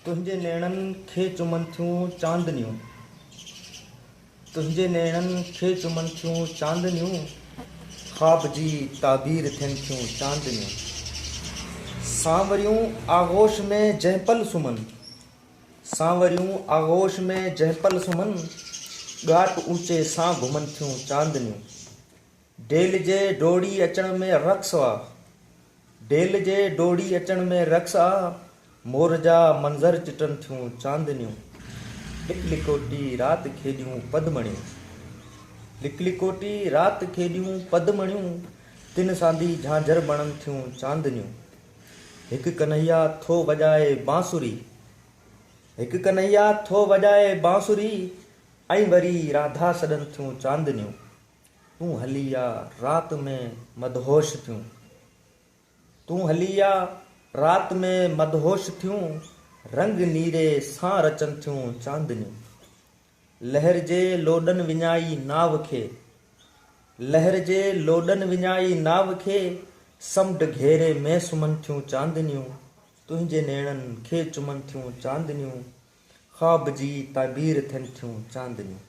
तुंहिंजे नेणनि खे चुमनि थियूं चांदनियूं, तुंहिंजे नेणनि खे चुमनि थियूं चांदनियूं, ख़्वाब जी ताबीर थियनि थियूं चांदनियूं। सांवरियूं आगोश में जंहिं सुमन, सांवरियूं आगोश में जंहिं सुमन, ॻाट ऊचे सां घुमनि थियूं चांदनियूं। डेल जे डोड़ी अचण में रक़्स आ, डेल जे डोड़ी अचण में रक़्स आ, मोर जा मंज़र चिटनि थियूं चांदनियूं। लिक लिकोटी राति खेॾियूं पदमणियूं, लिक लिकोटी राति खेॾियूं पदमणियूं, तिन सांदी झांझर बणनि थियूं चांदनियूं। हिकु कन्हैया थो वॼाए बांसुरी, हिकु कन्हैया थो वॼाए बांसुरी, ऐं वरी राधा सॾनि थियूं चांदनियूं। तूं हली आ राति में मदहोश थियूं, तूं हली आ राति में मदहोश थियूं, रंग नीरे सां रचनि थियूं चांदनियूं। लहर जे लोॾनि विञाई नाव खे, लहर जे लोॾनि विञाई नाव खे, समुंड घेरे में सुम्हनि थियूं चांदनियूं। तुंहिंजे नेणनि खे चुमनि थियूं चांदनियूं, ख़्वाब जी ताबीर थियनि थियूं चांदनियूं।